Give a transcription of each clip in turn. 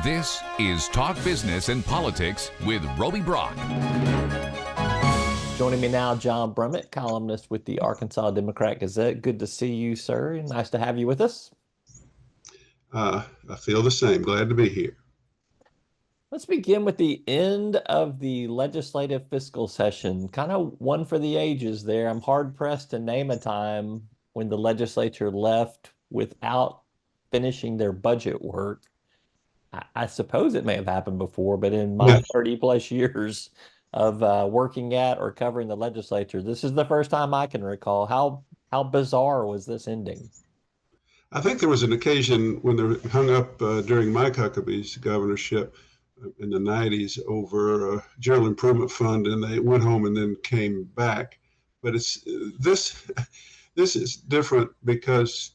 This is Talk Business and Politics with Roby Brock. Joining me now, John Brummett, columnist with the Arkansas Democrat-Gazette. Good to see you, sir. Nice to have you with us. I feel the same. Glad to be here. Let's begin with the end of the legislative fiscal session. Kind of one for the ages there. I'm hard-pressed to name a time when the legislature left without finishing their budget work. I suppose it may have happened before, but in my 30 plus years of working at or covering the legislature, this is the first time I can recall. How bizarre was this ending? I think there was an occasion when they were hung up during Mike Huckabee's governorship in the 90s over a general improvement fund, and they went home and then came back. But it's this is different because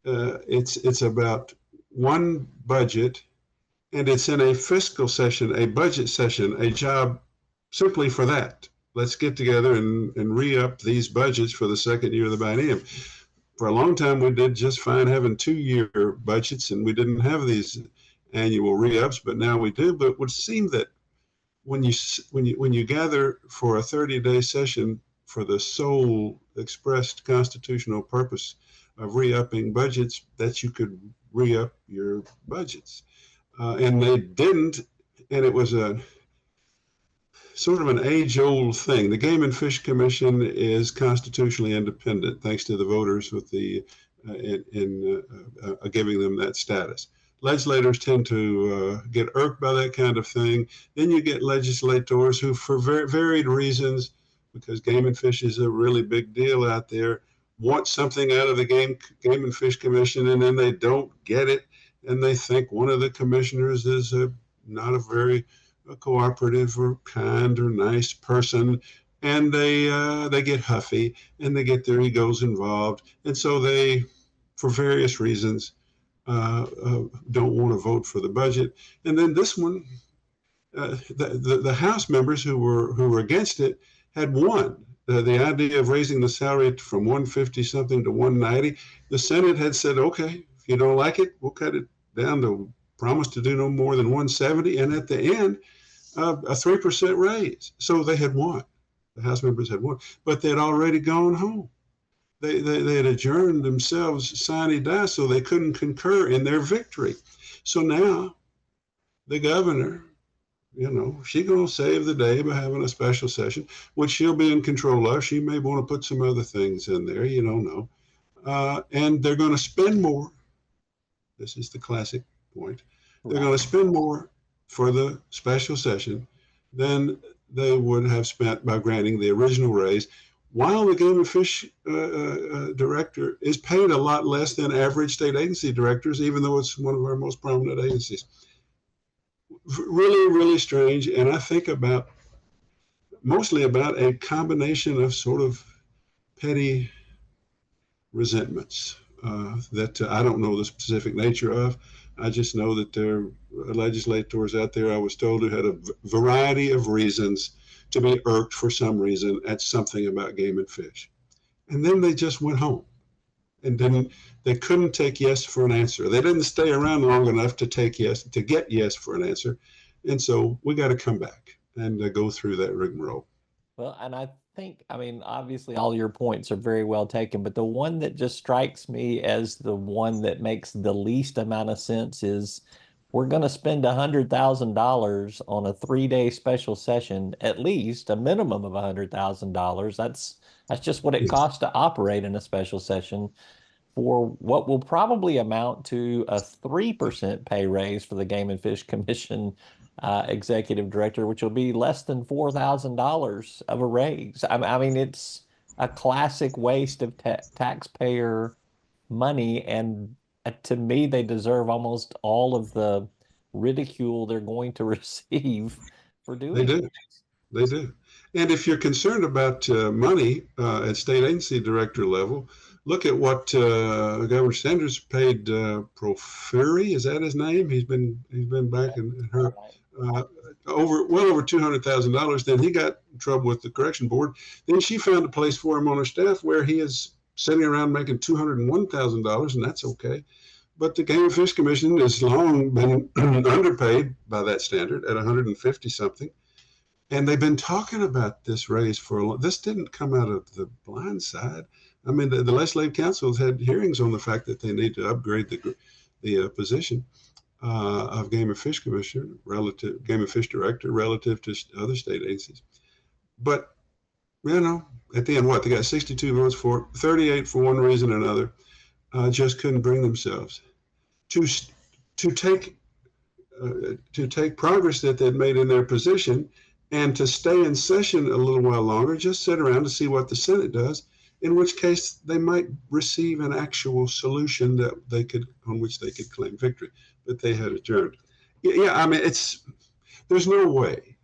it's about one budget. And it's in a fiscal session, a budget session, a job simply for that. Let's get together and re-up these budgets for the second year of the biennium. For a long time, we did just fine having 2-year budgets, and we didn't have these annual re-ups, but now we do. But it would seem that when you gather for a 30-day session for the sole expressed constitutional purpose of re-upping budgets, that you could re-up your budgets. And they didn't, and it was a sort of an age-old thing. The Game and Fish Commission is constitutionally independent, thanks to the voters with the giving them that status. Legislators tend to get irked by that kind of thing. Then you get legislators who, for varied reasons, because Game and Fish is a really big deal out there, want something out of the Game and Fish Commission, and then they don't get it. And they think one of the commissioners is not a very cooperative or kind or nice person, and they get huffy and they get their egos involved, and so they, for various reasons, don't want to vote for the budget. And then this one, the House members who were against it had won. The idea of raising the salary from 150 something to 190, the Senate had said, okay, if you don't like it, we'll cut it down to promise to do no more than 170, and at the end, a 3% raise. So they had won. The House members had won, but they had already gone home. They had adjourned themselves sine die, so they couldn't concur in their victory. So now, the governor, she's going to save the day by having a special session, which she'll be in control of. She may want to put some other things in there, you don't know. And they're going to spend more. This is the classic point. They're going to spend more for the special session than they would have spent by granting the original raise, while the Game and Fish director is paid a lot less than average state agency directors, even though it's one of our most prominent agencies. Really, really strange. And I think mostly about a combination of sort of petty resentments. That I don't know the specific nature of. I just know that there are legislators out there, I was told, who had a variety of reasons to be irked for some reason at something about Game and Fish. And then they just went home. And then they couldn't take yes for an answer. They didn't stay around long enough to get yes for an answer. And so we got to come back and go through that rigmarole. Well, and I think, obviously all your points are very well taken, but the one that just strikes me as the one that makes the least amount of sense is we're going to spend $100,000 on a 3-day special session, at least a minimum of $100,000. That's just what it costs to operate in a special session, for what will probably amount to a 3% pay raise for the Game and Fish Commission executive director, which will be less than $4,000 of a raise. It's a classic waste of taxpayer money, and to me, they deserve almost all of the ridicule they're going to receive for doing it. They do. And if you're concerned about money at state agency director level, look at what Governor Sanders paid Proferi. Is that his name? He's been back in her well over $200,000. Then he got in trouble with the correction board. Then she found a place for him on her staff where he is sitting around making $201,000, and that's okay. But the Game and Fish Commission has long been underpaid by that standard at 150 something. And they've been talking about this raise for a long. This didn't come out of the blind side. I mean, the legislative council has had hearings on the fact that they need to upgrade the position of Game and Fish Commissioner, Game and Fish Director, relative to other state agencies. But at the end, they got 62 votes for it, 38 for one reason or another. Just couldn't bring themselves to take progress that they'd made in their position and to stay in session a little while longer, just sit around to see what the Senate does, in which case they might receive an actual solution on which they could claim victory. But they had adjourned. I mean, there's no way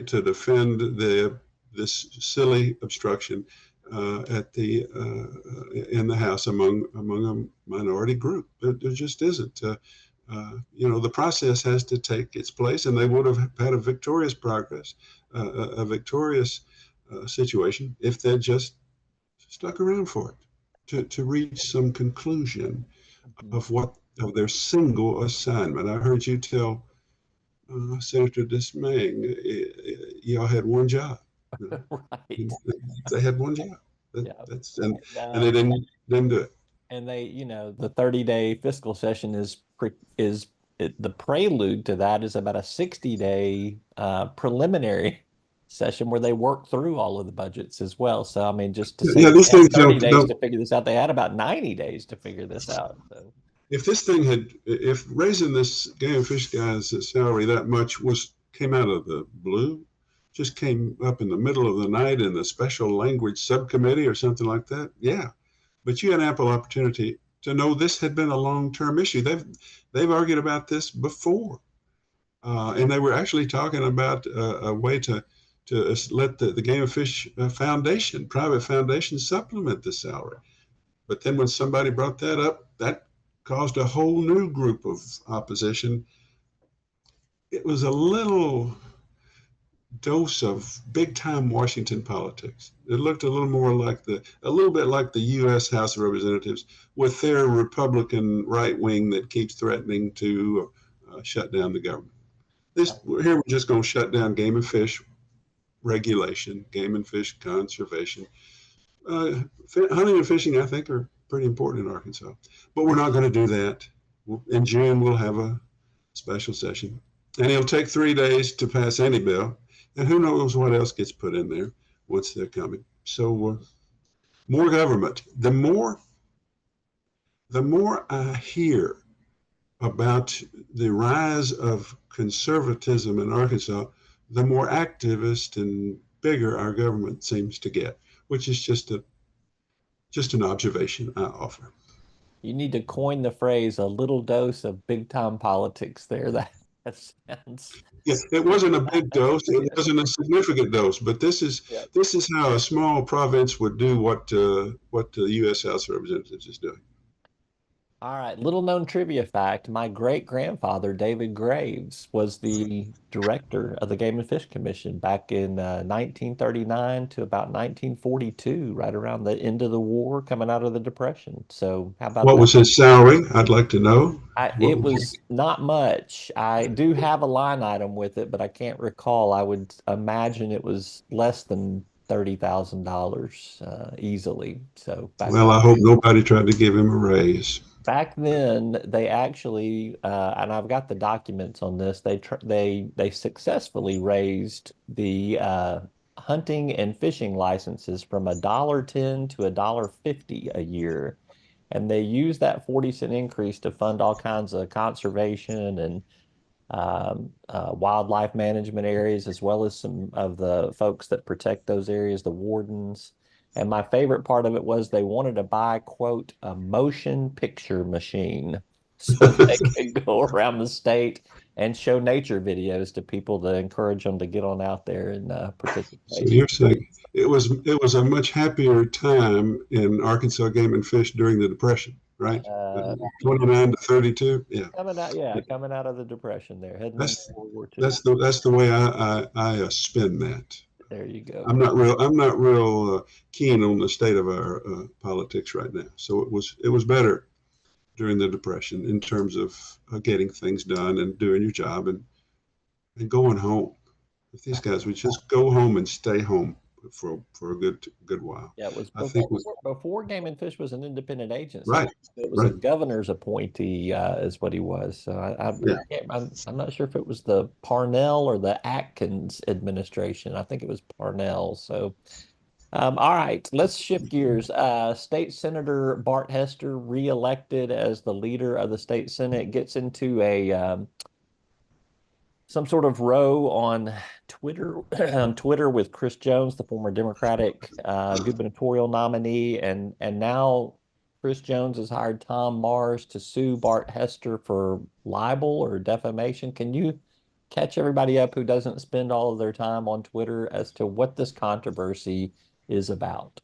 to defend this silly obstruction in the House among a minority group. There just isn't. The process has to take its place, and they would have had a victorious situation if they'd just stuck around for it to reach some conclusion of their single assignment. I heard you tell Senator Dismaying, y'all had one job. Right. They had one job. And they didn't do it. And the 30-day fiscal session the prelude to that is about a 60-day preliminary session where they work through all of the budgets as well. So I mean, just to say these things 30 days to figure this out, they had about 90 days to figure this out. So. If raising this Game and Fish guy's salary that much came out of the blue, just came up in the middle of the night in the special language subcommittee or something like that, yeah. But you had ample opportunity to know this had been a long-term issue. They've argued about this before, and they were actually talking about a way to let the Game and Fish private foundation, supplement the salary. But then when somebody brought that up, that caused a whole new group of opposition. It was a little dose of big-time Washington politics. It looked a little bit like the U.S. House of Representatives with their Republican right wing that keeps threatening to shut down the government. Here we're just going to shut down Game and Fish regulation, game and fish conservation. Hunting and fishing, I think, are pretty important in Arkansas, but we're not going to do that. In June, we'll have a special session, and it'll take 3 days to pass any bill. And who knows what else gets put in there once they're coming. So more government. The more I hear about the rise of conservatism in Arkansas, the more activist and bigger our government seems to get, which is just an observation I offer. You need to coin the phrase, a little dose of big time politics there. That sounds. Yes, it wasn't a big dose. It wasn't a significant dose, but this is how a small province would do what the U.S. House of Representatives is doing. All right, little known trivia fact, my great-grandfather, David Graves, was the director of the Game and Fish Commission back in 1939 to about 1942, right around the end of the war, coming out of the Depression. So how about what was his salary? I'd like to know. It was not much. I do have a line item with it, but I can't recall. I would imagine it was less than $30,000 easily. So I hope nobody tried to give him a raise. Back then, they actually, and I've got the documents on this. They successfully raised the hunting and fishing licenses from $1.10 to $1.50 a year, and they used that 40-cent increase to fund all kinds of conservation and wildlife management areas, as well as some of the folks that protect those areas, the wardens. And my favorite part of it was they wanted to buy, quote, a motion picture machine so they could go around the state and show nature videos to people to encourage them to get on out there and participate. So you're saying it was a much happier time in Arkansas Game and Fish during the Depression, right? 29 to 32, yeah. Coming out of the Depression there. That's the way I spin that. There you go. I'm not real keen on the state of our politics right now. So it was better during the Depression in terms of getting things done and doing your job and going home. If these guys would just go home and stay home for a good while. Yeah, it was I think before Game and Fish was an independent agency. Right. It was a governor's appointee, is what he was. So I'm not sure if it was the Parnell or the Atkins administration. I think it was Parnell. So, all right, let's shift gears. State Senator Bart Hester, reelected as the leader of the state Senate, gets into a some sort of row on Twitter with Chris Jones, the former Democratic gubernatorial nominee, and now Chris Jones has hired Tom Mars to sue Bart Hester for libel or defamation. Can you catch everybody up who doesn't spend all of their time on Twitter as to what this controversy is about?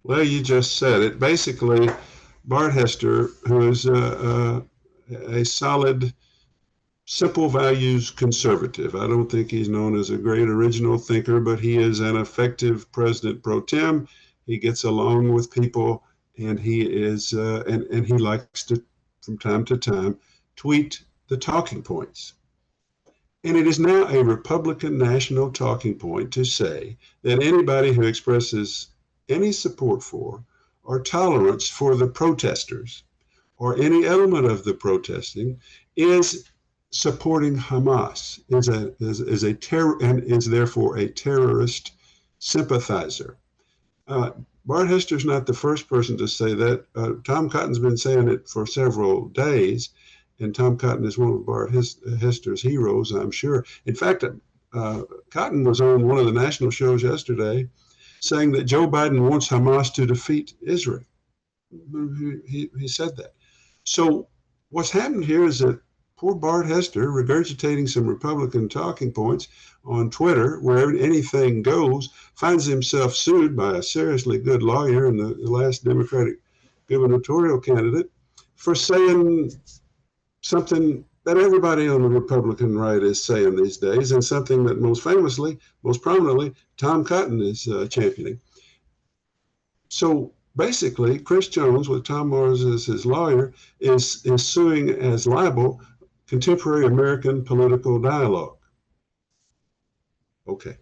Well, you just said it. Basically, Bart Hester, who is a solid, simple values conservative. I don't think he's known as a great original thinker, but he is an effective president pro tem. He gets along with people, and he is and he likes to, from time to time, tweet the talking points. And it is now a Republican national talking point to say that anybody who expresses any support for or tolerance for the protesters or any element of the protesting is supporting Hamas, is a terror, and is therefore a terrorist sympathizer. Bart Hester's not the first person to say that. Tom Cotton's been saying it for several days, and Tom Cotton is one of Bart Hester's heroes, I'm sure. In fact, Cotton was on one of the national shows yesterday saying that Joe Biden wants Hamas to defeat Israel. He said that. So what's happened here is that poor Bart Hester, regurgitating some Republican talking points on Twitter, where anything goes, finds himself sued by a seriously good lawyer and the last Democratic gubernatorial candidate for saying something that everybody on the Republican right is saying these days, and something that most prominently, Tom Cotton is championing. So basically, Chris Jones, with Tom Mars as his lawyer, is suing as libel contemporary American political dialogue. Okay.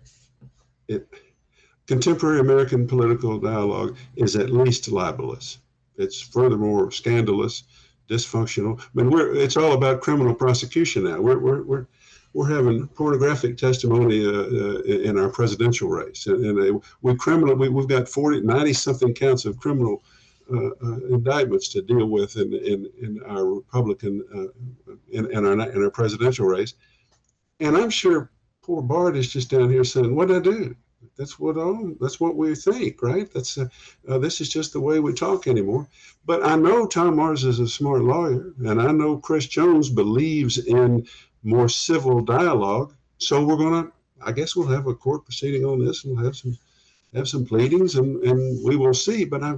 Contemporary American political dialogue is at least libelous. It's furthermore scandalous, dysfunctional. I mean, it's all about criminal prosecution now. We're having pornographic testimony in our presidential race, and we've got 90 something counts of criminal indictments to deal with in our Republican in our presidential race. And I'm sure poor Bart is just down here saying, "What did I do? That's what we think, right? This is just the way we talk anymore." But I know Tom Mars is a smart lawyer, and I know Chris Jones believes in more civil dialogue. So I guess we'll have a court proceeding on this, and we'll have some pleadings, and we will see. But I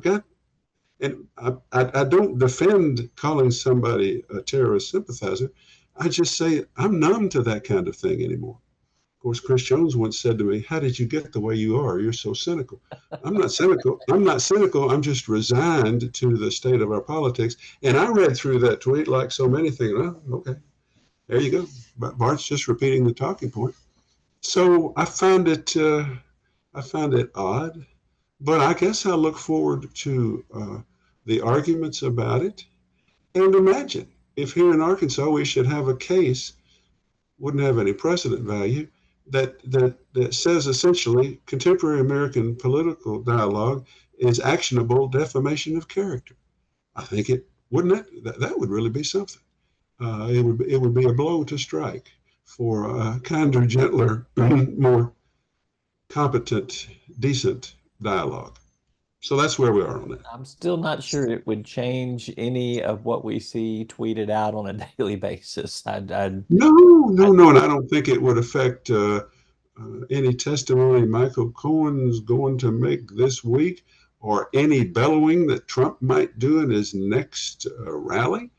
don't defend calling somebody a terrorist sympathizer. I just say I'm numb to that kind of thing anymore. Of course, Chris Jones once said to me, "How did you get the way you are? You're so cynical." I'm not cynical. I'm just resigned to the state of our politics. And I read through that tweet like so many things. Well, okay, there you go. Bart's just repeating the talking point. So I found it odd, but I guess I look forward to the arguments about it. And imagine if here in Arkansas we should have a case, wouldn't have any precedent value, that says essentially contemporary American political dialogue is actionable defamation of character. I think wouldn't it? That would really be something. It would be a blow to strike for a kinder, gentler, more competent, decent dialogue. So that's where we are on that. I'm still not sure it would change any of what we see tweeted out on a daily basis. No, and I don't think it would affect any testimony Michael Cohen's going to make this week, or any bellowing that Trump might do in his next rally,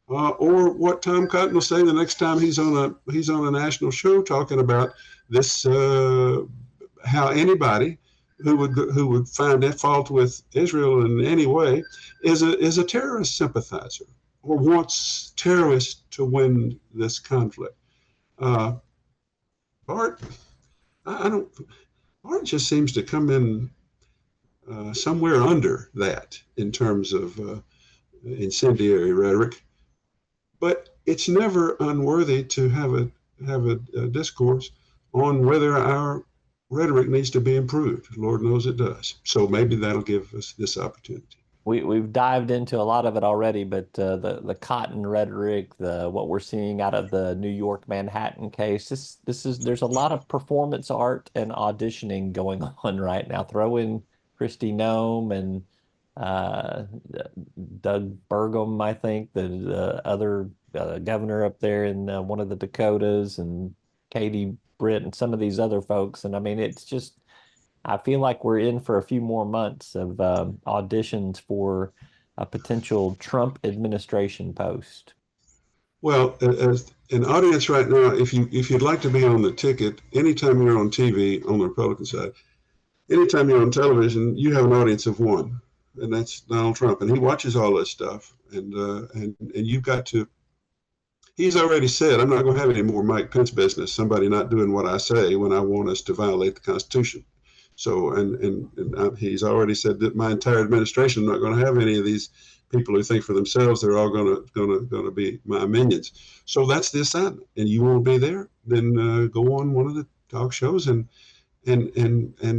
or what Tom Cotton will say the next time he's on a national show talking about this, how anybody who would find fault with Israel in any way is a terrorist sympathizer or wants terrorists to win this conflict. Bart, I don't. Bart just seems to come in somewhere under that in terms of incendiary rhetoric, but it's never unworthy to have a discourse on whether our rhetoric needs to be improved. Lord knows it does. So maybe that'll give us this opportunity. We've dived into a lot of it already, but the cotton rhetoric, what we're seeing out of the New York Manhattan case, there's a lot of performance art and auditioning going on right now. Throw in Kristi Noem and uh, Doug Burgum, I think, the other governor up there in one of the Dakotas, and Katie Britt and some of these other folks. And I mean, it's just, I feel like we're in for a few more months of auditions for a potential Trump administration post. Well, as an audience right now, if you'd like to be on the ticket, anytime you're on TV on the Republican side, anytime you're on television, you have an audience of one, and that's Donald Trump, and he watches all this stuff, and you've got to. He's already said, I'm not going to have any more Mike Pence business. Somebody not doing what I say when I want us to violate the Constitution. So, and he's already said that my entire administration, I'm not going to have any of these people who think for themselves. They're all going to be my minions. So that's the assignment. And you won't be there, then go on one of the talk shows and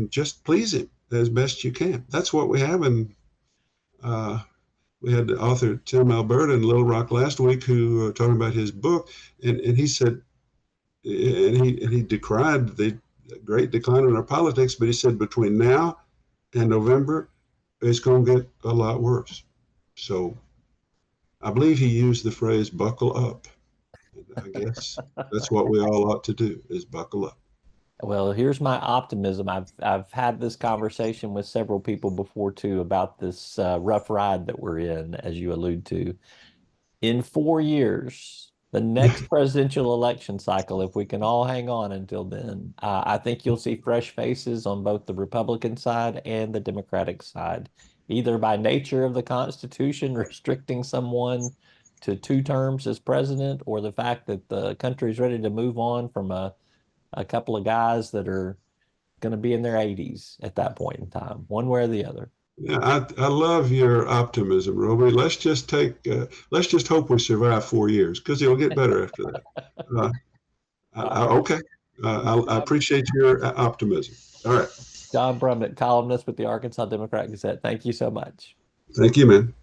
just please him as best you can. That's what we have. And we had the author Tim Alberta in Little Rock last week who talking about his book, and he said, and he decried the great decline in our politics, but he said between now and November, it's going to get a lot worse. So I believe he used the phrase buckle up. And I guess that's what we all ought to do, is buckle up. Well, here's my optimism. I've had this conversation with several people before too about this rough ride that we're in, as you allude to. In 4 years, the next presidential election cycle, if we can all hang on until then, I think you'll see fresh faces on both the Republican side and the Democratic side, either by nature of the Constitution restricting someone to 2 terms as president, or the fact that the country's ready to move on from a couple of guys that are going to be in their 80s at that point in time, one way or the other. Yeah, I love your optimism, Roby. Let's just hope we survive 4 years, because it'll get better after that. Okay. I appreciate your optimism. All right. John Brummett, columnist with the Arkansas Democrat Gazette. Thank you so much. Thank you, man.